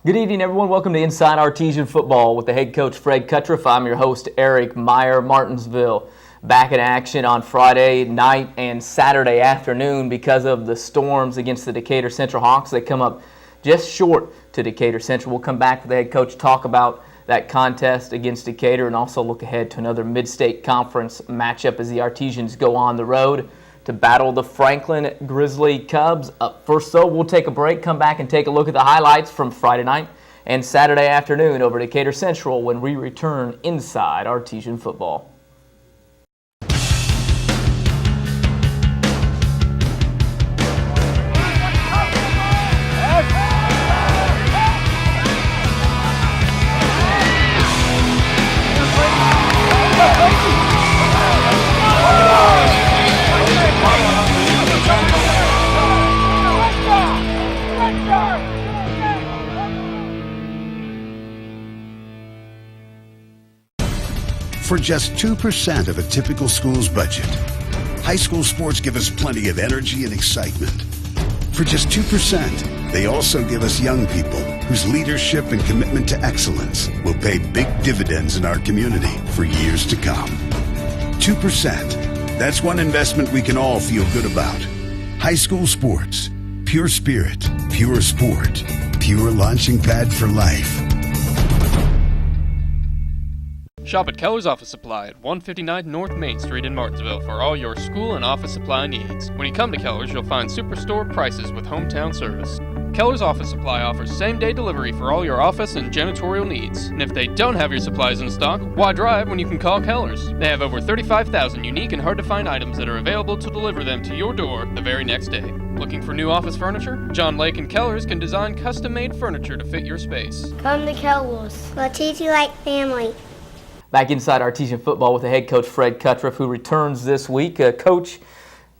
Good evening, everyone. Welcome to Inside Artesian Football with the head coach, Fred Kutruff. I'm your host, Eric Meyer, Martinsville. Back in action on Friday night and Saturday afternoon because of the storms against the Decatur Central Hawks. They come up just short to Decatur Central. We'll come back with the head coach, talk about that contest against Decatur, and also look ahead to another mid-state conference matchup as the Artesians go on the road to battle the Franklin Grizzly Cubs. Up first, though, we'll take a break, come back and take a look at the highlights from Friday night and Saturday afternoon over Decatur Central when we return Inside Artesian Football. For just 2% of a typical school's budget, high school sports give us plenty of energy and excitement. For just 2%, they also give us young people whose leadership and commitment to excellence will pay big dividends in our community for years to come. 2%, that's one investment we can all feel good about. High school sports, pure spirit, pure sport, pure launching pad for life. Shop at Keller's Office Supply at 159 North Main Street in Martinsville for all your school and office supply needs. When you come to Keller's, you'll find superstore prices with hometown service. Keller's Office Supply offers same-day delivery for all your office and janitorial needs. And if they don't have your supplies in stock, why drive when you can call Keller's? They have over 35,000 unique and hard-to-find items that are available to deliver them to your door the very next day. Looking for new office furniture? John Lake and Keller's can design custom-made furniture to fit your space. Come to Keller's. We'll treat you like family. Back inside Artesian Football with the head coach, Fred Kutruff, who returns this week. Coach,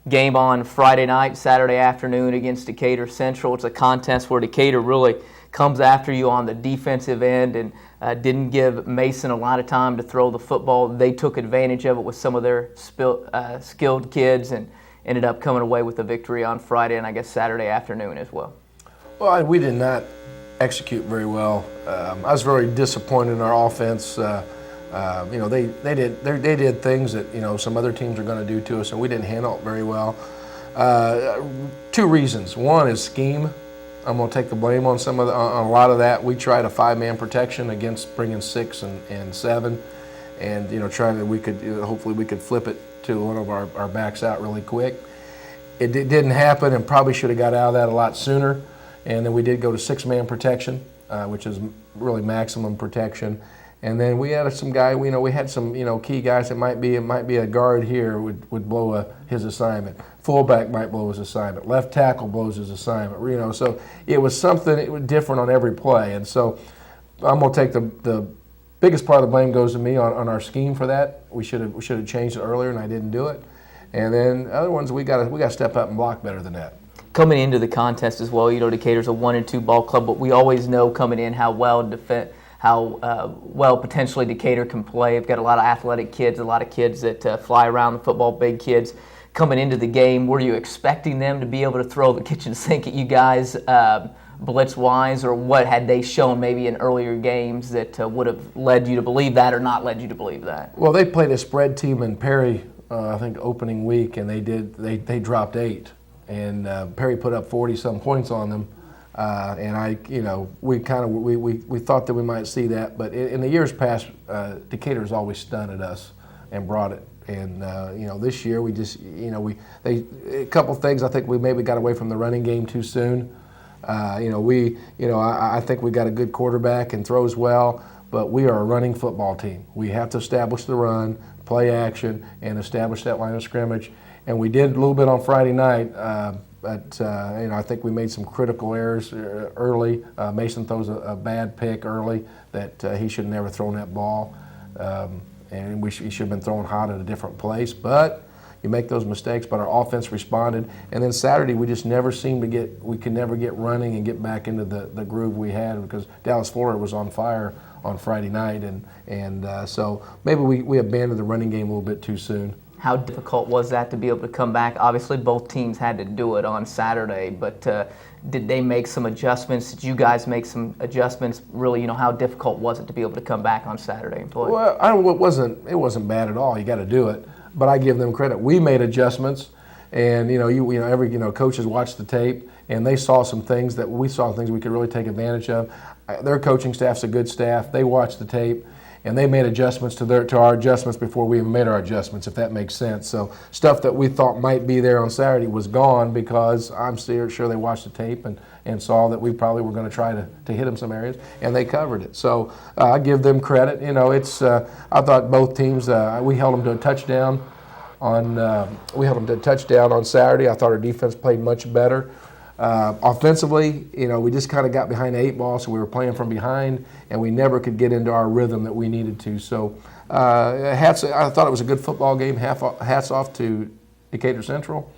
game on Friday night, Saturday afternoon against Decatur Central. It's a contest where Decatur really comes after you on the defensive end and didn't give Mason a lot of time to throw the football. They took advantage of it with some of their skilled kids and ended up coming away with a victory on Friday and I guess Saturday afternoon as well. Well, we did not execute very well. I was very disappointed in our offense. They did things that some other teams are going to do to us, and we didn't handle it very well. Two reasons. One is scheme. I'm going to take the blame on on a lot of that. We tried a 5-man protection against bringing 6 and 7, and trying that hopefully we could flip it to one of our backs out really quick. It didn't happen, and probably should have got out of that a lot sooner. And then we did go to 6-man protection, which is really maximum protection. And then we had some guy, we had some, key guys that might be a guard here would blow his assignment. Fullback might blow his assignment. Left tackle blows his assignment. So it was something different on every play. And so I'm gonna take the biggest part of the blame goes to me on our scheme for that. We should have changed it earlier, and I didn't do it. And then other ones we got to step up and block better than that. Coming into the contest as well, Decatur's a 1-2 ball club, but we always know coming in how well potentially Decatur can play. We've got a lot of athletic kids, a lot of kids that fly around the football, big kids. Coming into the game, were you expecting them to be able to throw the kitchen sink at you guys blitz-wise, or what had they shown maybe in earlier games that would have led you to believe that or not led you to believe that? Well, they played a spread team in Perry, I think opening week, and they dropped 8. And Perry put up 40-some points on them. We thought that we might see that, but in the years past, Decatur's always stunted us and brought it. And this year we just, a couple things. I think we maybe got away from the running game too soon. I think we got a good quarterback and throws well, but we are a running football team. We have to establish the run, play action, and establish that line of scrimmage. And we did a little bit on Friday night. But I think we made some critical errors early. Mason throws a bad pick early that he should have never thrown that ball, and he should have been thrown hot at a different place. But you make those mistakes. But our offense responded, and then Saturday we just never seemed to we could never get running and get back into the groove we had because Dallas, Florida was on fire on Friday night, and so maybe we abandoned the running game a little bit too soon. How difficult was that to be able to come back? Obviously, both teams had to do it on Saturday, but did they make some adjustments? Did you guys make some adjustments? Really, how difficult was it to be able to come back on Saturday and play? Well, it wasn't bad at all. You got to do it, but I give them credit. We made adjustments, and every coaches watched the tape, and they saw some things that we saw things we could really take advantage of. Their coaching staff's a good staff. They watched the tape, and they made adjustments to our adjustments before we even made our adjustments, if that makes sense. So stuff that we thought might be there on Saturday was gone because I'm sure they watched the tape and saw that we probably were going to try to hit them some areas, and they covered it. So I give them credit. I thought both teams, we held them to a touchdown on Saturday. I thought our defense played much better. Offensively, we just kind of got behind the 8 ball, so we were playing from behind, and we never could get into our rhythm that we needed to. So I thought it was a good football game. Hats off to Decatur Central.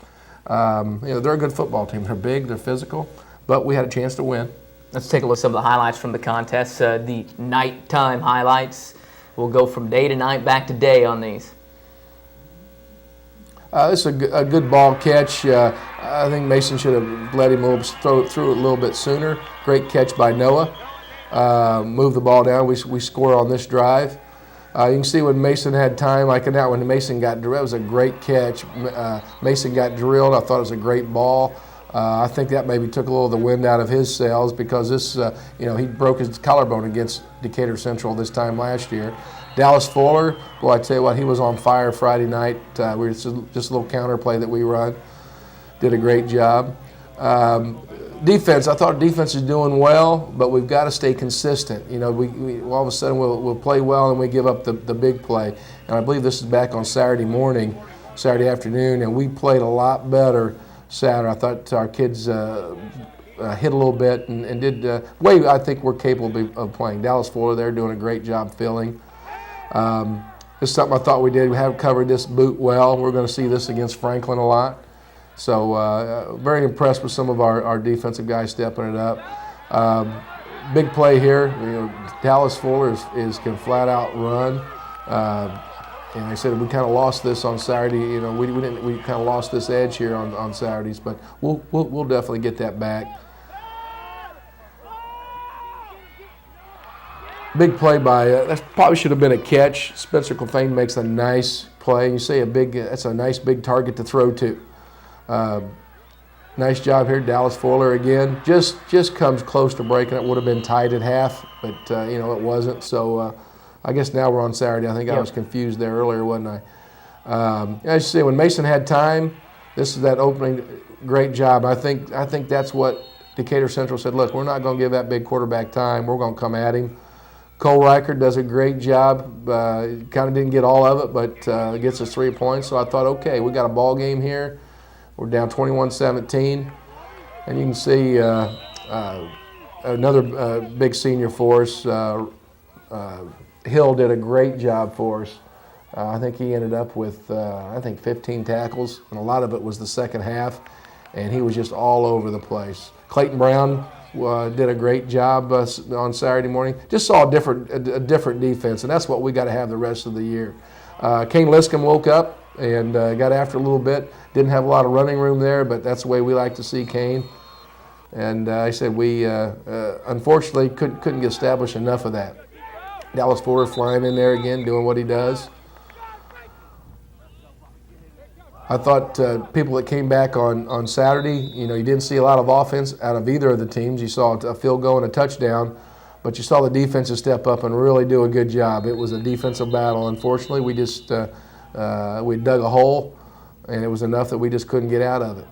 They're a good football team. They're big, they're physical, but we had a chance to win. Let's take a look at some of the highlights from the contest. The nighttime highlights. We'll go from day to night, back to day on these. This is a good ball catch. I think Mason should have let him throw it through a little bit sooner. Great catch by Noah. Move the ball down. We score on this drive. You can see when Mason had time, like that, when Mason got drilled, it was a great catch. Mason got drilled. I thought it was a great ball. I think that maybe took a little of the wind out of his sails because this, he broke his collarbone against Decatur Central this time last year. Dallas Fuller, boy, I tell you what, he was on fire Friday night. We were just a little counter play that we run. Did a great job. Defense, I thought defense is doing well, but we've got to stay consistent. We all of a sudden we'll play well and we give up the big play. And I believe this is back on Saturday afternoon, and we played a lot better Saturday. I thought our kids hit a little bit and did way I think we're capable of playing. Dallas Fuller, they're doing a great job filling. This is something I thought we did. We have covered this boot well. We're going to see this against Franklin a lot. So very impressed with some of our defensive guys stepping it up. Big play here. Dallas Fuller can flat out run. And I said we kind of lost this on Saturday. We kind of lost this edge here on Saturdays, but we'll definitely get that back. Big play by, that probably should have been a catch. Spencer Clefane makes a nice play. You see that's a nice big target to throw to. Nice job here, Dallas Fuller again. Just comes close to breaking it. Would have been tied at half, but it wasn't. So I guess now we're on Saturday. I think I was confused there earlier, wasn't I? As you see, when Mason had time, this is that opening. Great job. I think that's what Decatur Central said. Look, we're not going to give that big quarterback time. We're going to come at him. Cole Riker does a great job. Kind of didn't get all of it, but gets us 3 points. So I thought, okay, we got a ball game here. We're down 21-17. And you can see another big senior for us. Hill did a great job for us. I think he ended up with, 15 tackles, and a lot of it was the second half, and he was just all over the place. Clayton Brown did a great job on Saturday morning. Just saw a different defense, and that's what we got to have the rest of the year. Kane Liscombe woke up and got after a little bit. Didn't have a lot of running room there, but that's the way we like to see Kane. And I said we unfortunately couldn't establish enough of that. Dallas Fuller flying in there again, doing what he does. I thought people that came back on Saturday, you didn't see a lot of offense out of either of the teams. You saw a field goal and a touchdown, but you saw the defenses step up and really do a good job. It was a defensive battle. Unfortunately, we just we dug a hole, and it was enough that we just couldn't get out of it.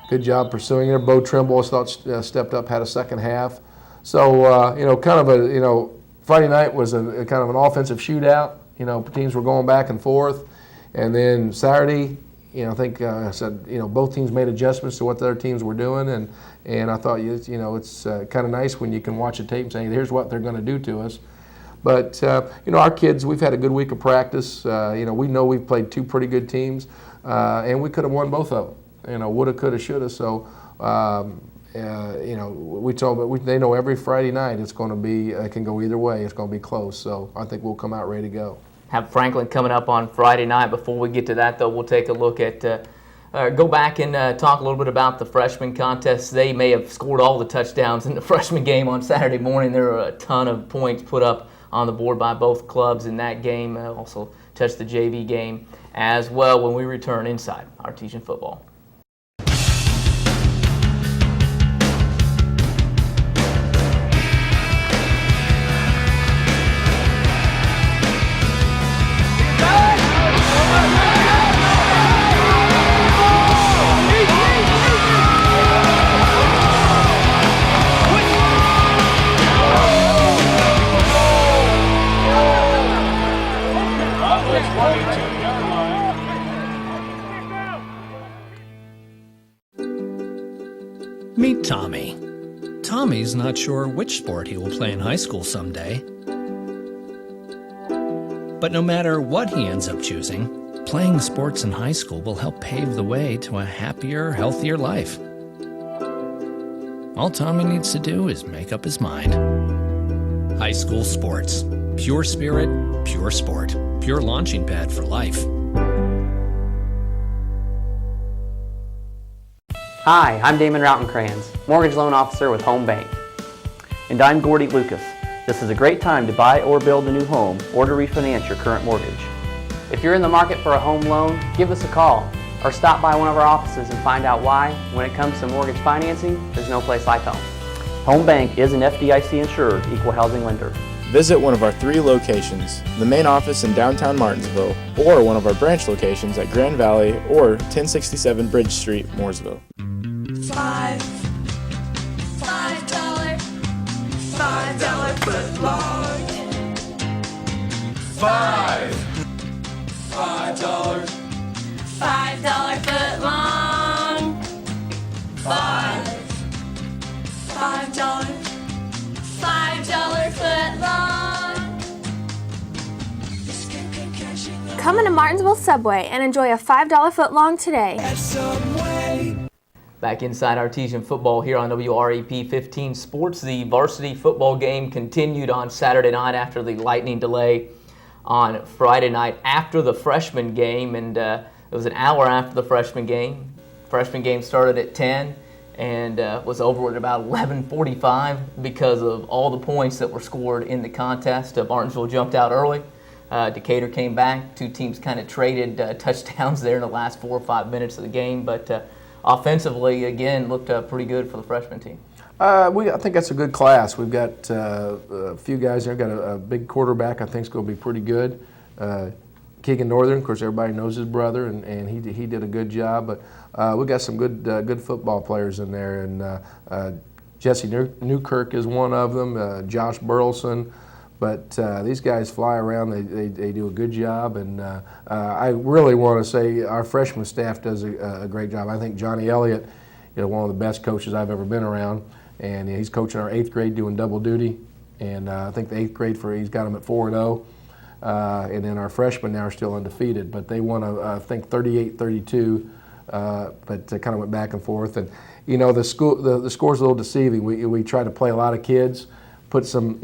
Good job pursuing it. Bo Trimble, I thought, stepped up, had a second half. So, Friday night was a kind of an offensive shootout. Teams were going back and forth. And then Saturday, I think I said, both teams made adjustments to what the other teams were doing. And I thought, it's kind of nice when you can watch a tape and say, here's what they're going to do to us. But, our kids, we've had a good week of practice. We know we've played two pretty good teams. And we could have won both of them. Woulda, coulda, shoulda. So, they know every Friday night it's going to be, it can go either way. It's going to be close. So I think we'll come out ready to go. have Franklin coming up on Friday night. Before we get to that, though, we'll take a look at go back and talk a little bit about the freshman contest. They may have scored all the touchdowns in the freshman game on Saturday morning. There were a ton of points put up on the board by both clubs in that game. Also touched the JV game as well when we return inside Artesian Football. Meet Tommy. Tommy's not sure which sport he will play in high school someday. But no matter what he ends up choosing, playing sports in high school will help pave the way to a happier, healthier life. All Tommy needs to do is make up his mind. High school sports. Pure spirit, pure sport. Pure launching pad for life. Hi, I'm Damon Routencrans, Mortgage Loan Officer with Home Bank. And I'm Gordy Lucas. This is a great time to buy or build a new home or to refinance your current mortgage. If you're in the market for a home loan, give us a call or stop by one of our offices and find out why, when it comes to mortgage financing, there's no place like home. Home Bank is an FDIC insured equal housing lender. Visit one of our 3 locations, the main office in downtown Martinsville, or one of our branch locations at Grand Valley or 1067 Bridge Street, Mooresville. $5 foot long. $5 foot long. $5 foot long. Come into Martinsville Subway and enjoy a $5 foot long today. Back inside Artesian Football here on WREP 15 Sports. The varsity football game continued on Saturday night after the lightning delay on Friday night after the freshman game, and it was an hour after the freshman game. Freshman game started at 10 and was over at about 11:45 because of all the points that were scored in the contest. Martinsville jumped out early. Decatur came back. 2 teams kind of traded touchdowns there in the last 4 or 5 minutes of the game, but offensively, again, looked pretty good for the freshman team. I think that's a good class. We've got a few guys there. Got a big quarterback I think is going to be pretty good. Keegan Northern, of course, everybody knows his brother, and he did a good job. But we got some good football players in there, and Jesse Newkirk is one of them. Josh Burleson. But these guys fly around. They do a good job, and I really want to say our freshman staff does a great job. I think Johnny Elliott, one of the best coaches I've ever been around, and he's coaching our 8th grade doing double duty. And I think the 8th grade he's got them at 4-0, and then our freshmen now are still undefeated. But they won I think 38-32, but kind of went back and forth. And the score's a little deceiving. We try to play a lot of kids. Put some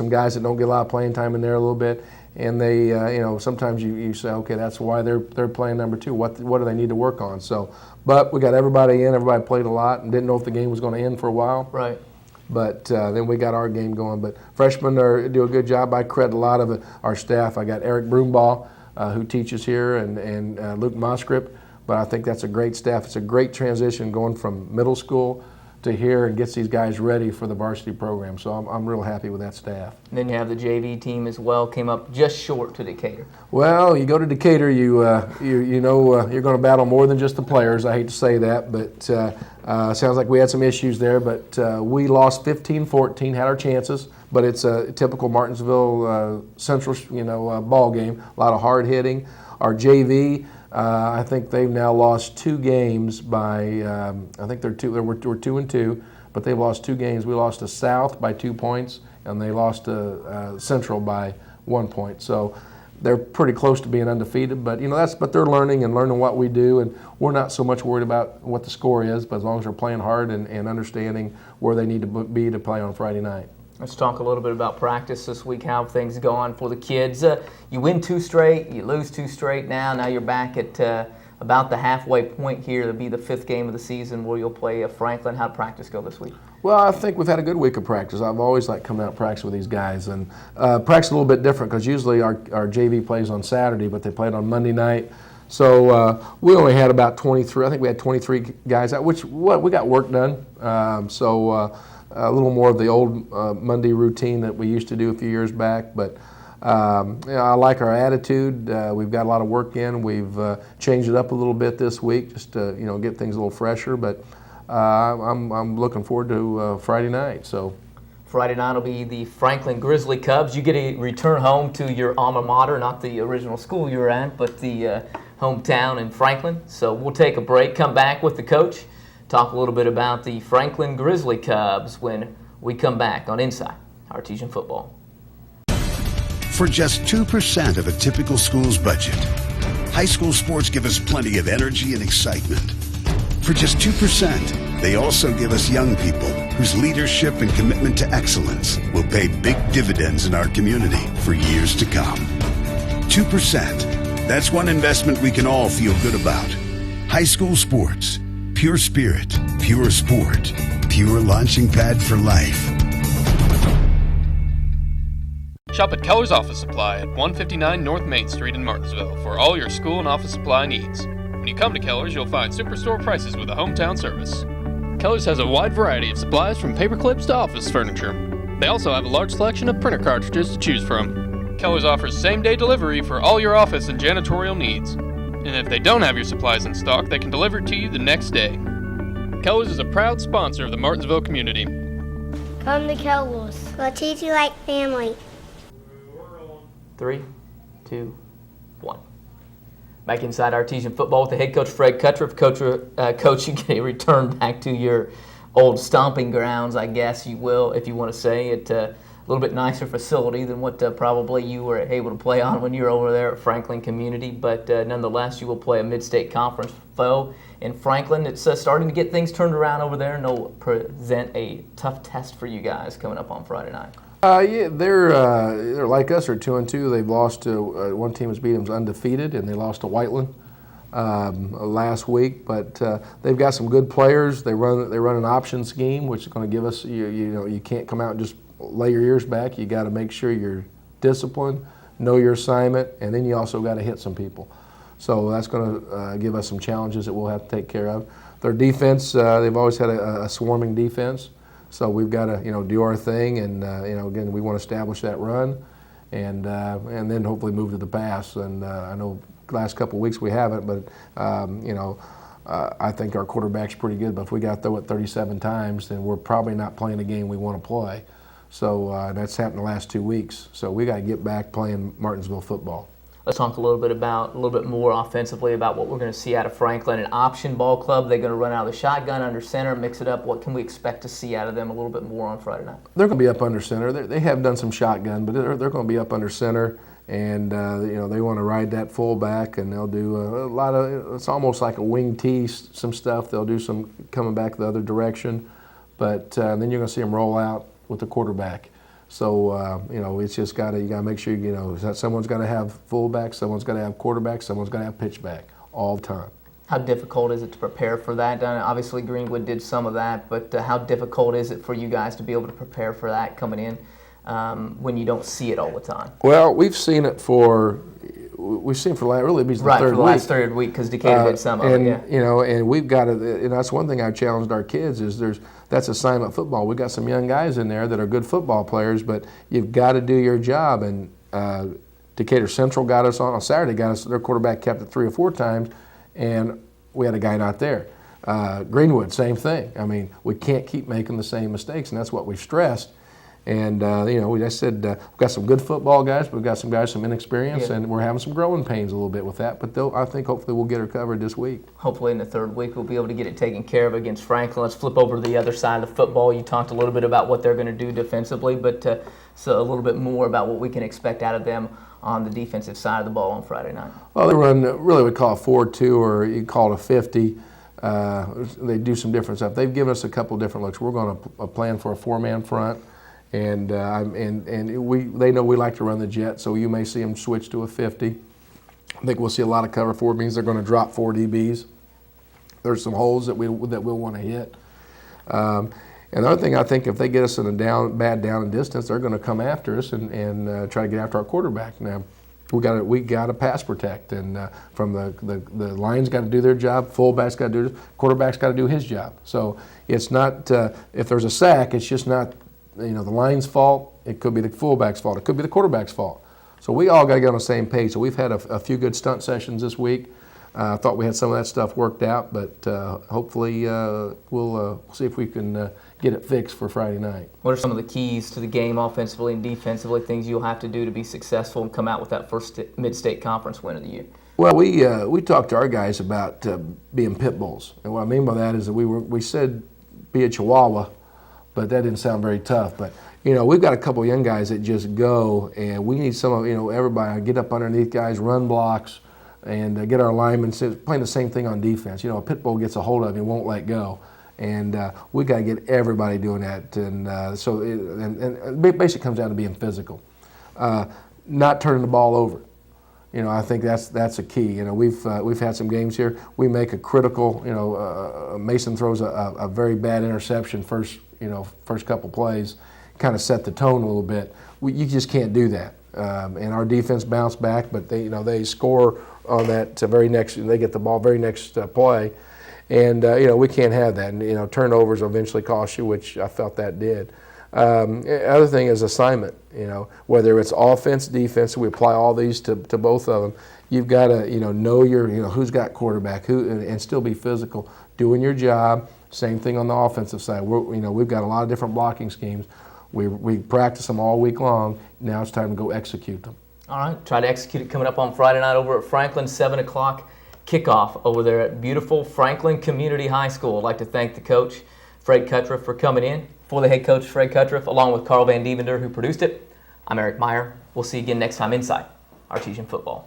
guys that don't get a lot of playing time in there a little bit, and they, sometimes you say, okay, that's why they're playing number 2. What do they need to work on? So, but we got everybody in. Everybody played a lot, and didn't know if the game was going to end for a while. Right. But then we got our game going. But freshmen do a good job. I credit a lot of our staff. I got Eric Broombaugh, who teaches here, and Luke Moskrip. But I think that's a great staff. It's a great transition going from middle school to here and gets these guys ready for the varsity program. So I'm real happy with that staff. And then you have the JV team as well, came up just short to Decatur. Well, you go to Decatur, you're going to battle more than just the players. I hate to say that, but sounds like we had some issues there. But we lost 15-14, had our chances, but it's a typical Martinsville Central, ball game. A lot of hard hitting. Our JV. I think they've now lost 2 games by, I think we're 2-2, but they've lost 2 games. We lost to South by 2 points, and they lost to Central by 1 point. So they're pretty close to being undefeated, but but they're learning what we do, and we're not so much worried about what the score is, but as long as they're playing hard and understanding where they need to be to play on Friday night. Let's talk a little bit about practice this week, how things gone for the kids. You win 2 straight, you lose 2 straight now you're back at about the halfway point here. It'll be the 5th game of the season where you'll play Franklin. How'd practice go this week? Well, I think we've had a good week of practice. I've always liked coming out and practice with these guys. And practice a little bit different because usually our JV plays on Saturday, but they played on Monday night. So we only had about 23. I think we had 23 guys out, which we got work done. A little more of the old Monday routine that we used to do a few years back. But I like our attitude. We've got a lot of work in. We've changed it up a little bit this week just to get things a little fresher. But I'm looking forward to Friday night. So Friday night will be the Franklin Grizzly Cubs. You get to return home to your alma mater, not the original school you were at, but the hometown in Franklin. So we'll take a break, come back with the coach, talk a little bit about the Franklin Grizzly Cubs when we come back on Inside Artesian Football. For just 2% of a typical school's budget, high school sports give us plenty of energy and excitement. For just 2%, they also give us young people whose leadership and commitment to excellence will pay big dividends in our community for years to come. 2%. That's one investment we can all feel good about. High school sports. Pure spirit, pure sport, pure launching pad for life. Shop at Keller's Office Supply at 159 North Main Street in Martinsville for all your school and office supply needs. When you come to Keller's, you'll find superstore prices with a hometown service. Keller's has a wide variety of supplies from paper clips to office furniture. They also have a large selection of printer cartridges to choose from. Keller's offers same-day delivery for all your office and janitorial needs. And if they don't have your supplies in stock, they can deliver it to you the next day. Keller's is a proud sponsor of the Martinsville community. Come to Kellogg's. We'll treat you like family. 3, 2, 1. Back inside Artesian Football with the head coach Fred Kutruff. Coach, you get a return back to your old stomping grounds, I guess you will, if you want to say it. A little bit nicer facility than what probably you were able to play on when you were over there at Franklin Community. But nonetheless, you will play a mid-state conference foe in Franklin. It's starting to get things turned around over there, and they'll present a tough test for you guys coming up on Friday night. Yeah, they're like us. They're 2-2. They've lost to one team that's beat them undefeated, and they lost to Whiteland last week. But they've got some good players. They run an option scheme, which is going to give us you can't come out and just lay your ears back. You got to make sure you're disciplined, know your assignment, and then you also got to hit some people. So that's going to give us some challenges that we'll have to take care of. Their defense, they've always had a swarming defense. So we've got to, do our thing, and again, we want to establish that run, and then hopefully move to the pass. And I know the last couple of weeks we haven't, but I think our quarterback's pretty good. But if we got to throw it 37 times, then we're probably not playing the game we want to play. So that's happened the last 2 weeks. So we got to get back playing Martinsville football. Let's talk a little bit more offensively about what we're going to see out of Franklin. An option ball club. They're going to run out of the shotgun under center, mix it up. What can we expect to see out of them a little bit more on Friday night? They're going to be up under center. They have done some shotgun, but they're going to be up under center, and they want to ride that fullback, and they'll do a lot of. It's almost like a wing tee, some stuff. They'll do some coming back the other direction, but then you're going to see them roll out with the quarterback. So, it's just you got to make sure, someone's got to have fullback, someone's got to have quarterback, someone's got to have pitchback all the time. How difficult is it to prepare for that? Obviously, Greenwood did some of that, but how difficult is it for you guys to be able to prepare for that coming in when you don't see it all the time? Well, we've seen for really the right, third for the week. last third week because Decatur did some of it, yeah. And we've got to, and that's one thing I've challenged our kids is that's assignment football. We've got some young guys in there that are good football players, but you've got to do your job. And Decatur Central got us on Saturday, their quarterback kept it 3 or 4 times, and we had a guy not there. Greenwood, same thing. I mean, we can't keep making the same mistakes, and that's what we've stressed. And, I said we've got some good football guys, but we've got some guys, some inexperience, and we're having some growing pains a little bit with that. But I think hopefully we'll get her covered this week. Hopefully in the third week we'll be able to get it taken care of against Franklin. Let's flip over to the other side of the football. You talked a little bit about what they're going to do defensively, but so a little bit more about what we can expect out of them on the defensive side of the ball on Friday night. Well, they run, really we call it 4-2, or you call it a 50. They do some different stuff. They've given us a couple different looks. We're going to plan for a 4-man front. And they know we like to run the jet, so you may see them switch to a 50. I think we'll see a lot of cover 4. Means they're going to drop 4 DBs. There's some holes that we'll want to hit. And the other thing, I think if they get us in a bad down and distance, they're going to come after us and try to get after our quarterback. Now, we got to pass protect, and from the line's got to do their job, fullback's got to do, quarterback's got to do his job. So it's not if there's a sack, it's just not the line's fault. It could be the fullback's fault. It could be the quarterback's fault. So we all got to get on the same page. So we've had a few good stunt sessions this week. I thought we had some of that stuff worked out, but hopefully we'll see if we can get it fixed for Friday night. What are some of the keys to the game offensively and defensively, things you'll have to do to be successful and come out with that first mid-state conference win of the year? Well, we talked to our guys about being pit bulls. And what I mean by that is that we said be a chihuahua, but that didn't sound very tough. But we've got a couple of young guys that just go, and we need some of everybody get up underneath guys, run blocks, and get our linemen playing the same thing on defense. A pit bull gets a hold of you, won't let go, and we got to get everybody doing that. And so it basically comes down to being physical, not turning the ball over. I think that's a key. We've had some games here. We make a critical. Mason throws a very bad interception first couple plays, kind of set the tone a little bit. You just can't do that. And our defense bounced back, but they score on that very next. They get the ball very next play, and we can't have that. And turnovers will eventually cost you, which I felt that did. Other thing is assignment. Whether it's offense, defense, we apply all these to both of them. You've got to know your who's got quarterback, and still be physical, doing your job. Same thing on the offensive side. We've got a lot of different blocking schemes. We practice them all week long. Now it's time to go execute them. All right, try to execute it coming up on Friday night over at Franklin, 7 o'clock kickoff over there at beautiful Franklin Community High School. I'd like to thank the coach, Fred Kutruff, for coming in. For the head coach, Fred Kutruff, along with Carl Van Dievender, who produced it, I'm Eric Meyer. We'll see you again next time inside Artesian Football.